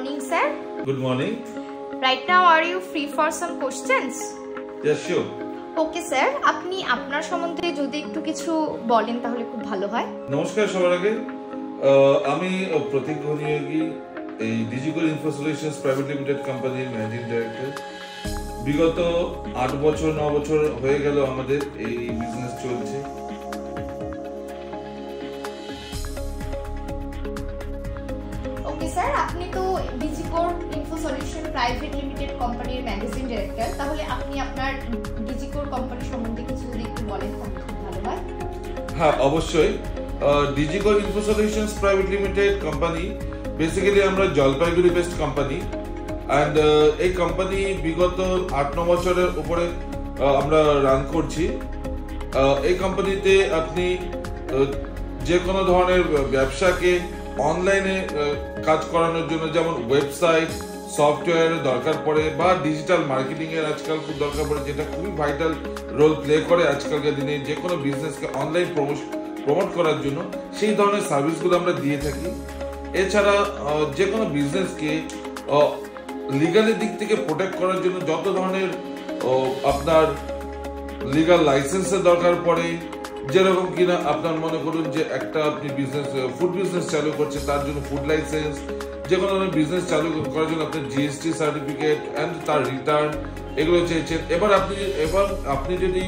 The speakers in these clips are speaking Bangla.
morning, sir. Good morning. Right now, are you free for some questions? Yes, sure. Okay, sir. আপনি আপনার সম্বন্ধে যদি একটু কিছু বলেন তাহলে খুব ভালো হয়। নমস্কার সবার আগে আমি প্রতীক ঘনিয়োগী এই digital info solutions private limited কোম্পানির ম্যানেজিং ডাইরেক্টর। বিগত 8 বছর 9 বছর হয়ে গেল আমাদের এই বিজনেস চলছে। ওকে স্যার, আপনি তো ডিজিকোর ইনফো সলিউশন প্রাইভেট লিমিটেড কোম্পানির ম্যানেজিং ডাইরেক্টর, তাহলে আপনি আপনার ডিজিকোর কোম্পানি সম্বন্ধে কিছু যদি একটু বলেন তাহলে খুব ভালো হয়। হ্যাঁ, অবশ্যই। Digicore info solutions private limited company basically আমরা জলপাইগুড়ি বেসড কোম্পানি অ্যান্ড এই কোম্পানি বিগত 8-9 বছরের উপরে আমরা রান করছি। এই কোম্পানিতে আপনি যে কোনো ধরনের ব্যবসাকে অনলাইনে কাজ করানোর জন্য, যেমন ওয়েবসাইট, সফটওয়্যারের দরকার পড়ে বা ডিজিটাল মার্কেটিং এর আজকাল খুব দরকার পড়ে, যেটা খুবই ভাইটাল রোল প্লে করে আজকালকার দিনে যে কোনো বিজনেসকে অনলাইন প্রমোট করার জন্য। সেই ধরনের সার্ভিসগুলো আমরা দিয়ে থাকি। এছাড়া যে কোনো বিজনেসকে লিগালের দিক থেকে প্রোটেক্ট করার জন্য যত ধরনের আপনার লিগাল লাইসেন্সের দরকার পড়ে, যেরকম কিনা আপনার মনে করুন যে একটা আপনি বিজনেস ফুড বিজনেস চালু করছে, তার জন্য ফুড লাইসেন্স, যে কোনো ধরনের বিজনেস চালু করার জন্য আপনার জিএসটি সার্টিফিকেট অ্যান্ড তার রিটার্ন, এগুলো চেয়েছেন। এবার আপনি যদি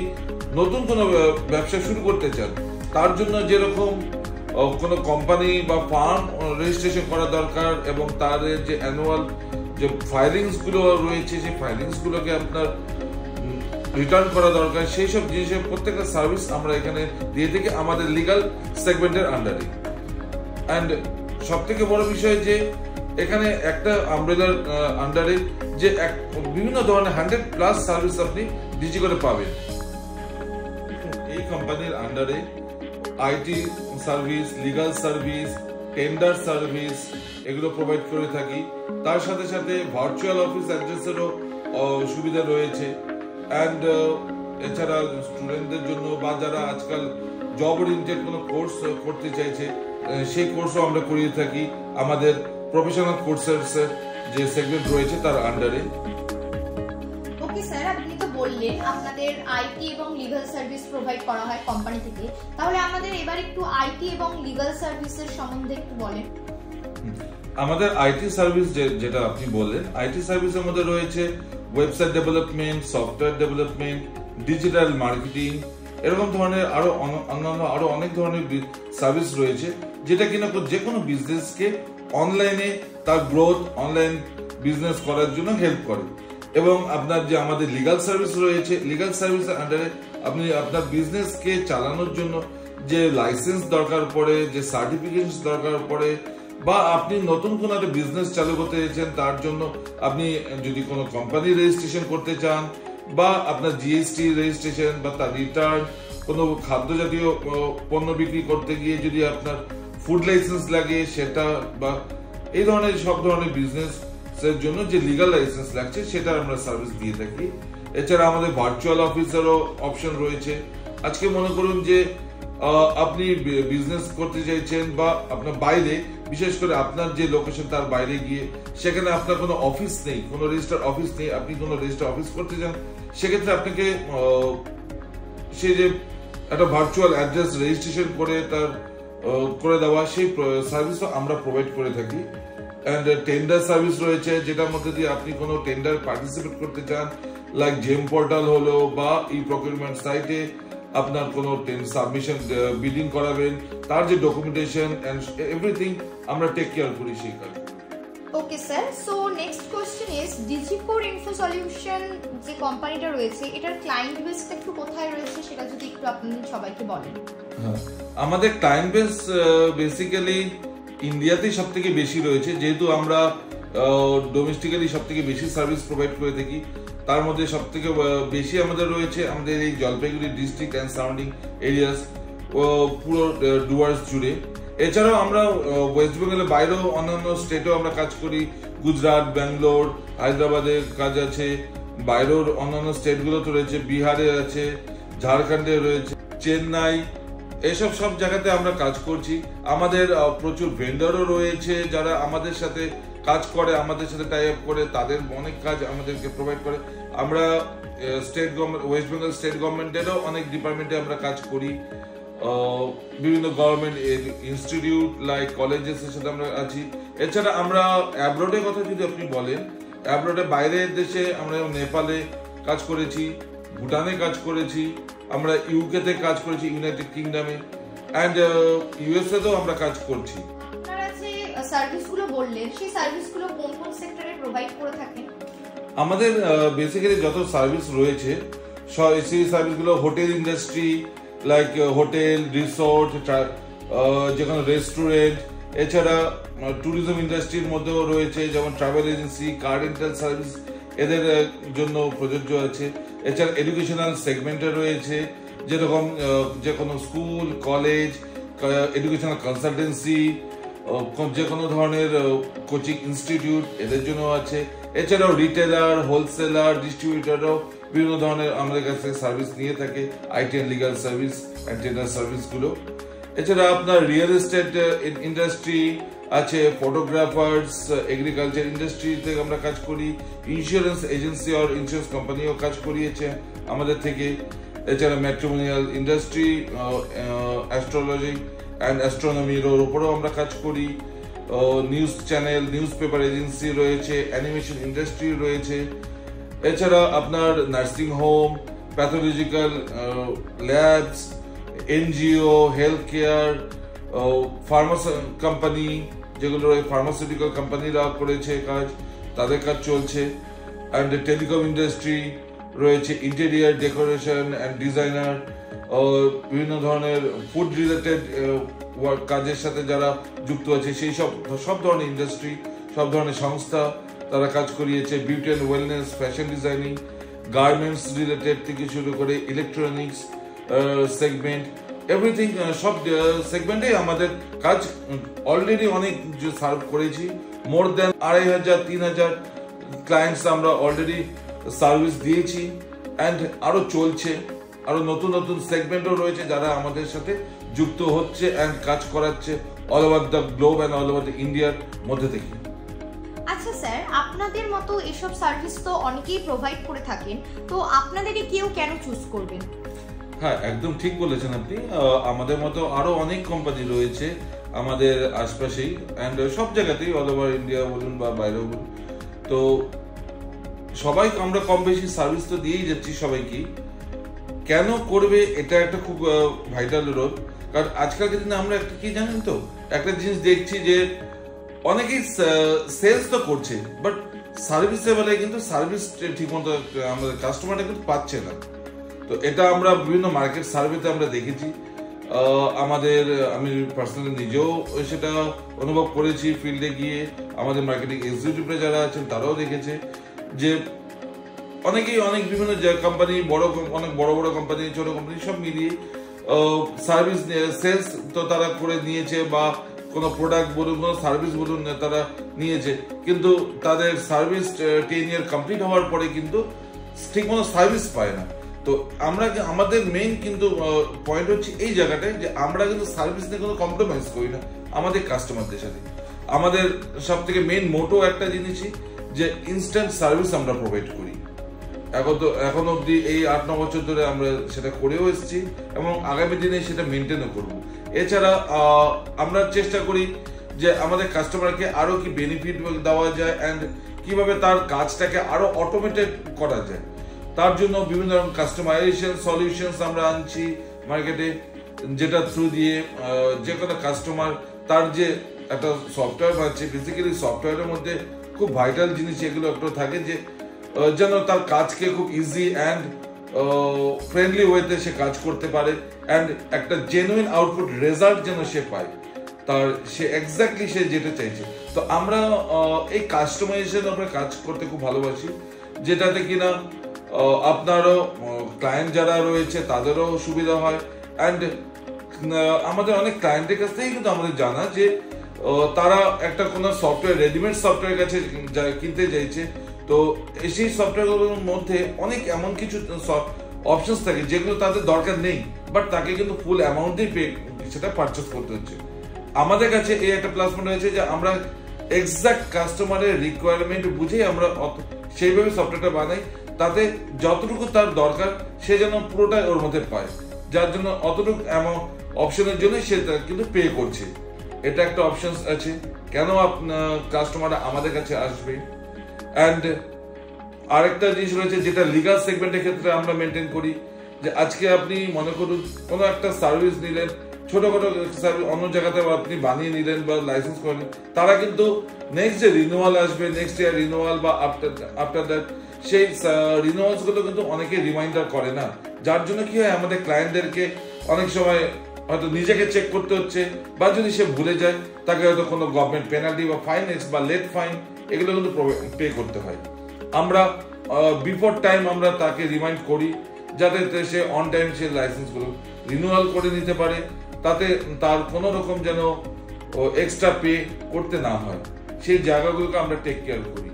নতুন কোনো ব্যবসা শুরু করতে চান, তার জন্য যেরকম কোনো কোম্পানি বা ফার্ম রেজিস্ট্রেশন করা দরকার এবং তার যে অ্যানুয়াল যে ফাইলিংস গুলো রয়েছে, সেই ফাইলিংস গুলোকে আপনার রিটার্ন করা দরকার, সেই সব জিনিসের প্রত্যেকটা সার্ভিস আমরা এখানে দিয়ে থাকি আমাদের লিগাল সেগমেন্টের আন্ডারে। অ্যান্ড সব থেকে বড় বিষয় যে এখানে একটা আমব্রেলার আন্ডারে যে বিভিন্ন ধরনের 100+ সার্ভিস আপনি ডিজিকোরে পাবেন। এই কোম্পানির আন্ডারে IT service, legal service, tender service এগুলো প্রোভাইড করে থাকি। তার সাথে সাথে ভার্চুয়াল অফিস অ্যাড্রেসেরও সুবিধা রয়েছে। অ্যান্ড এছাড়া স্টুডেন্টদের জন্য বা যারা আজকাল জব ওরিয়েন্টেড কোনো কোর্স করতে চাইছে, সেই কোর্সও আমরা করিয়ে থাকি আমাদের প্রফেশনাল কোর্সের যে সেগমেন্ট রয়েছে তার আন্ডারে। ওকে স্যার, আপনি তো বললেন আপনাদের আইটি এবং লিগ্যাল সার্ভিস প্রোভাইড করা হয় কোম্পানি থেকে, তাহলে আমাদের এবার একটু আইটি এবং লিগ্যাল সার্ভিসের সম্বন্ধে একটু বলেন। আমাদের আইটি সার্ভিস যেটা আপনি বললেন, আইটি সার্ভিসের মধ্যে রয়েছে website development, software development, digital marketing, এরকম ধরনের আরো অনেক ধরনের সার্ভিস রয়েছে, যেটা কিনা যে কোনো বিজনেসকে অনলাইনে তার গ্রোথ, অনলাইন বিজনেস করার জন্য হেল্প করে। এবং আপনার যে আমাদের লিগাল সার্ভিস রয়েছে, লিগাল সার্ভিসের আন্ডারে আপনি আপনার বিজনেসকে চালানোর জন্য যে লাইসেন্স দরকার পড়ে, যে সার্টিফিকেশন দরকার পড়ে, বা আপনি নতুন কোনো একটা বিজনেস চালু করতে চাইছেন, তার জন্য আপনি যদি কোনো কোম্পানি রেজিস্ট্রেশন করতে চান, বা আপনার জিএসটি রেজিস্ট্রেশন বা তার রিটার্ন, কোনো খাদ্য জাতীয় পণ্য বিক্রি করতে গিয়ে যদি আপনার ফুড লাইসেন্স লাগে সেটা, বা এই ধরনের সব ধরনের বিজনেস এর জন্য যে লিগাল লাইসেন্স লাগছে সেটা আমরা সার্ভিস দিয়ে থাকি। এছাড়া আমাদের ভার্চুয়াল অফিসেরও অপশন রয়েছে। আজকে মনে করুন যে আপনি বিজনেস করতে চাইছেন বা আপনার বাইরে, বিশেষ করে আপনার যে লোকেশন তার বাইরে গিয়ে সেখানে আপনার কোনো অফিস নেই, কোনো রেজিস্টার অফিস নেই, আপনি কোনো রেজিস্টার অফিস করতে চান, সেক্ষেত্রে আপনাকে সেই যে একটা ভার্চুয়াল অ্যাড্রেস রেজিস্ট্রেশন করে তার করে দেওয়া, সেই সার্ভিসও আমরা প্রোভাইড করে থাকি। অ্যান্ড টেন্ডার সার্ভিস রয়েছে, যেটার মধ্যে দিয়ে আপনি কোনো টেন্ডার পার্টিসিপেট করতে চান, লাইক জেম পোর্টাল হলো বা ই প্রকিউরমেন্ট সাইটে আপনার কোনো সাবমিশন বিডিং করাবেন, তার যে ডকুমেন্টেশন এন্ড এভরিথিং আমরা টেক কেয়ার করি সেই কাজ। Okay sir, so next question is Digicore info solution যে কোম্পানিটা রয়েছে, এটার ক্লায়েন্ট বেসটা একটু কোথায় রয়েছে সেটা যদি একটু আপনি সবাইকে বলেন। হ্যাঁ, আমাদের ক্লায়েন্ট বেস বেসিক্যালি ইন্ডিয়াতেই সব থেকে বেশি রয়েছে, যেহেতু আমরা ডোমেস্টিক্যালি সব থেকে বেশি সার্ভিস প্রোভাইড করে থাকি। তার মধ্যে সব থেকে বেশি আমাদের রয়েছে আমাদের এই Jalpaiguri district and surrounding areas, পুরো ডুয়ার্স জুড়ে। এছাড়াও আমরা ওয়েস্ট বেঙ্গলের বাইরেও অন্যান্য স্টেটেও আমরা কাজ করি, গুজরাট, ব্যাঙ্গালোর, হায়দ্রাবাদের কাজ আছে, বাইরেও অন্যান্য স্টেটগুলোতে রয়েছে, বিহারে আছে, ঝাড়খণ্ডে রয়েছে, চেন্নাই, এসব সব জায়গাতে আমরা কাজ করছি। আমাদের প্রচুর ভেন্ডারও রয়েছে যারা আমাদের সাথে কাজ করে আমাদের সাথে টাই আপ করে, তাদের অনেক কাজ আমাদেরকে প্রোভাইড করে। আমরা state government, West Bengal state গভর্নমেন্টেরও অনেক ডিপার্টমেন্টে আমরা কাজ করি, বিভিন্ন গভর্নমেন্ট ইনস্টিটিউট লাইক কলেজেসের সাথে আমরা আছি। এছাড়া আমরা অ্যাব্রোডের কথা যদি আপনি বলেন, অ্যাব্রোডে বাইরের দেশে আমরা নেপালে কাজ করেছি, ভুটানে কাজ করেছি, আমরা ইউকেতে কাজ করেছি, ইউনাইটেড কিংডমে, অ্যান্ড ইউএসএ তেও আমরা কাজ করছি। আপনারা যে সার্ভিসগুলো বললেন, সেই সার্ভিসগুলো কোন কোন সেক্টরে প্রোভাইড করে থাকেন? আমাদের বেসিক্যালি যত সার্ভিস রয়েছে সেই সার্ভিসগুলো hotel industry like hotel, resort, যেখানে রেস্টুরেন্ট, এছাড়া ট্যুরিজম ইন্ডাস্ট্রির মধ্যেও রয়েছে, যেমন travel agency, car rental service এদের জন্য প্রযোজ্য আছে। এছাড়া এডুকেশনাল সেগমেন্টে রয়েছে, যেরকম যে কোনো স্কুল, কলেজ, এডুকেশনাল কনসালটেন্সি, যে কোনো ধরনের কোচিং ইনস্টিটিউট এদের জন্য আছে। এছাড়াও রিটেলার, হোলসেলার, ডিস্ট্রিবিউটারও বিভিন্ন ধরনের আমাদের কাছে সার্ভিস নিয়ে থাকে, IT and legal service and trader সার্ভিসগুলো। এছাড়া আপনার রিয়েল এস্টেট ইন্ডাস্ট্রি আছে, ফটোগ্রাফার্স, এগ্রিকালচার ইন্ডাস্ট্রি থেকে আমরা কাজ করি, ইন্স্যুরেন্স এজেন্সি আর ইন্স্যুরেন্স কোম্পানিও কাজ করিয়েছে আমাদের থেকে। এছাড়া ম্যাট্রিমোনিয়াল ইন্ডাস্ট্রি, অ্যাস্ট্রোলজি অ্যান্ড অ্যাস্ট্রোনমির উপরেও আমরা কাজ করি, news channel, news paper agency রয়েছে, অ্যানিমেশন ইন্ডাস্ট্রি রয়েছে। এছাড়া আপনার nursing home, pathological labs, NGO, health care, pharmacy company, যেগুলো ফার্মাসিউটিক্যাল কোম্পানিরা করেছে কাজ, তাদের কাজ চলছে। অ্যান্ড টেলিকম ইন্ডাস্ট্রি রয়েছে, ইন্টেরিয়ার ডেকোরেশন অ্যান্ড ডিজাইনার, বিভিন্ন ধরনের ফুড রিলেটেড কাজের সাথে যারা যুক্ত আছে সেই সব ধরনের ইন্ডাস্ট্রি, সব ধরনের সংস্থা তারা কাজ করিয়েছে। Beauty and wellness, fashion designing, garments related থেকে শুরু করে ইলেকট্রনিক্স সেগমেন্ট, এভরিথিং, সব সেগমেন্টে আমাদের কাজ অলরেডি অনেক সার্ভ করেছি। মোর দেন 2500-3000 ক্লায়েন্টস আমরা অলরেডি সার্ভিস দিয়েছি, অ্যান্ড আরো চলছে। আরো নতুন নতুন সেগমেন্টও রয়েছে যারা আমাদের সাথে যুক্ত হচ্ছে অ্যান্ড কাজ করাচ্ছে all over the globe and all over the ইন্ডিয়ার মধ্যে থেকে। আচ্ছা স্যার, আপনাদের মতো এসব সার্ভিস তো অনেকেই প্রোভাইড করে থাকেন, তো আপনাদেরকে কেউ কেন চুজ করবেন? হ্যাঁ, একদম ঠিক বলেছেন আপনি। আমাদের মতো আরো অনেক কোম্পানি রয়েছে আমাদের আশপাশেই, অ্যান্ড সব জায়গাতেই, অল ওভার ইন্ডিয়া বলুন বা বাইরেও বলুন। তো সবাই আমরা কম বেশি সার্ভিস তো দিয়েই যাচ্ছি সবাইকেই। কেন করবে, এটা একটা খুব ভাইটাল রোল। কারণ আজকালকার দিনে আমরা একটা কি জানেন তো, একটা জিনিস দেখছি যে অনেকেই সেলস তো করছে, বাট সার্ভিসের বেলায় কিন্তু সার্ভিস ঠিক মতো আমাদের কাস্টমারটা কিন্তু পাচ্ছে না। তো এটা আমরা বিভিন্ন মার্কেট সার্ভেতে আমরা দেখেছি। আমি পার্সোনালি নিজেও সেটা অনুভব করেছি ফিল্ডে গিয়ে। আমাদের মার্কেটিং এক্সিকিউটিভরা যারা আছেন তারাও দেখেছে যে অনেকেই অনেক বিভিন্ন কোম্পানি, অনেক বড় বড় কোম্পানি, ছোট কোম্পানি সব মিলিয়ে সার্ভিস সেলস তো তারা করে নিয়েছে, বা কোনো প্রোডাক্ট বলুন, কোনো সার্ভিস বলুন তারা নিয়েছে, কিন্তু তাদের সার্ভিস 10 ইয়ার কমপ্লিট হওয়ার পরে কিন্তু ঠিক মতো সার্ভিস পায় না। তো আমাদের মেইন কিন্তু পয়েন্ট হচ্ছে এই জায়গাটায় যে আমরা কিন্তু সার্ভিস নিয়ে কোনো কম্প্রোমাইজ করি না আমাদের কাস্টমারদের সাথে। আমাদের সব থেকে মেইন মোটো একটা জিনিসই যে ইনস্ট্যান্ট সার্ভিস আমরা প্রোভাইড করি। এখন অব্দি এই 8-9 বছর ধরে আমরা সেটা করেও এসেছি এবং আগামী দিনে সেটা মেনটেনও করব। এছাড়া আমরা চেষ্টা করি যে আমাদের কাস্টমারকে আরো কি বেনিফিট দেওয়া যায় অ্যান্ড কিভাবে তার কাজটাকে আরো অটোমেটেড করা যায়, তার জন্য বিভিন্ন রকম কাস্টমাইজেশন সলিউশনস আমরা আনছি মার্কেটে, যেটা থ্রু দিয়ে যে কোনো কাস্টমার তার যে একটা সফটওয়্যার পাচ্ছে, বেসিক্যালি সফটওয়্যারের মধ্যে খুব ভাইটাল জিনিস এগুলো একটু থাকে যে যেন তার কাজকে খুব ইজি অ্যান্ড ফ্রেন্ডলি ওয়েতে সে কাজ করতে পারে অ্যান্ড একটা জেনুইন আউটপুট রেজাল্ট যেন সে পায়, তার সে এক্স্যাক্টলি সে যেটা চাইছে। তো আমরা এই কাস্টমাইজেশন আমরা কাজ করতে খুব ভালোবাসি, যেটাতে কিনা আপনারও ক্লায়েন্ট যারা রয়েছে তাদেরও সুবিধা হয় অ্যান্ড আমাদের অনেক ক্লায়েন্টের কাছ থেকেই কিন্তু আমাদের জানা যে তারা একটা কোনো সফটওয়্যার রেডিমেড সফটওয়্যার কাছে কিনতে চাইছে, তো সেই সফটওয়্যারগুলোর মধ্যে অনেক এমন কিছু অপশনস থাকে যেগুলো তাদের দরকার নেই, বাট তাকে কিন্তু ফুল অ্যামাউন্টেই সেটা পারচেস করতে হচ্ছে। আমাদের কাছে এই একটা প্লাস পয়েন্ট রয়েছে যে আমরা এক্সাক্ট কাস্টমারের রিকোয়ারমেন্ট বুঝেই আমরা সেইভাবে সফটওয়্যারটা বানাই, তাতে যতটুকু তার দরকার সে যেন পুরোটাই ওর মধ্যে পায়, যার জন্য অতটুকু অপশনের জন্য সে কিন্তু পে করছে। এটা একটা অপশন আছে কেন কাস্টমাররা আমাদের কাছে আসবে। অ্যান্ড আরেকটা জিনিস রয়েছে যেটা লিগাল সেগমেন্টের ক্ষেত্রে আমরা মেনটেন করি, যে আজকে আপনি মনে করুন কোনো একটা সার্ভিস নিলেন, ছোটখাটো সার্ভিস অন্য জায়গাতে আপনি বানিয়ে নিলেন বা লাইসেন্স করলেন, তারা কিন্তু নেক্সট যে রিনিউয়াল আসবে, নেক্সট ইয়ার রিনিউয়াল বা আফটার দ্যাট, সেই রিনিউয়ালস গুলো কিন্তু অনেকে রিমাইন্ডার করে না, যার জন্য কি হয় আমাদের ক্লায়েন্টদেরকে অনেক সময় হয়তো নিজেকে চেক করতে হচ্ছে, বা যদি সে ভুলে যায় তাকে হয়তো কোনো গভর্নমেন্ট পেনাল্টি বা ফাইন বা লেট ফাইন এগুলো কিন্তু পে করতে হয়। আমরা বিফোর টাইম আমরা তাকে রিমাইন্ড করি যাতে সে অন টাইম সে লাইসেন্সগুলো রিনিউয়াল করে নিতে পারে, তাতে তার কোনো রকম যেন এক্সট্রা পে করতে না হয়, সেই জায়গাগুলোকে আমরা টেক কেয়ার করি।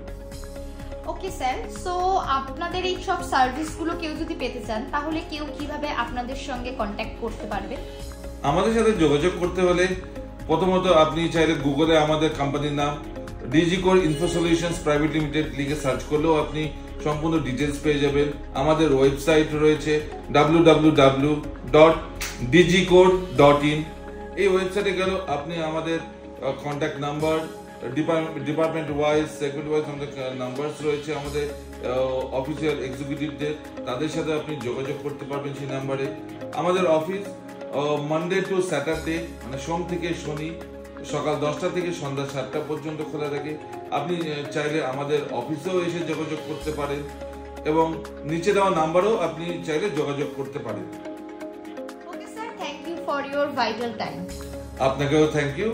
ওকে স্যার, সো আপনাদের এই সব সার্ভিসগুলো কেউ যদি পেতে চান তাহলে কেউ কিভাবে আপনাদের সঙ্গে কন্ট্যাক্ট করতে পারবে? আমাদের সাথে যোগাযোগ করতে হলে প্রথমত আপনি চাইলে গুগলে আমাদের কোম্পানির নাম ডিজিকোর ইনফো সলিউশনস প্রাইভেট লিমিটেড লিখে সার্চ করলেও আপনি সম্পূর্ণ ডিটেলস পেয়ে যাবেন। আমাদের ওয়েবসাইট রয়েছে www.digicode.in। এই ওয়েবসাইটে গেল আপনি আমাদের contact number, department wise, segment wise আমাদের নাম্বারস রয়েছে, আমাদের অফিসিয়াল এক্সিকিউটিভদের, তাদের সাথে আপনি যোগাযোগ করতে পারবেন সেই নাম্বারে। আমাদের অফিস মানডে টু স্যাটারডে, মানে সোম থেকে শনি সকাল 10টা থেকে সন্ধ্যা 7টা পর্যন্ত খোলা থাকে। আপনি চাইলে আমাদের অফিসেও এসে যোগাযোগ করতে পারেন এবং নিচে দেওয়া নাম্বারও আপনি চাইলে যোগাযোগ করতে পারেন। Okay sir, thank you for your vital time. আপনাকেও থ্যাংক ইউ।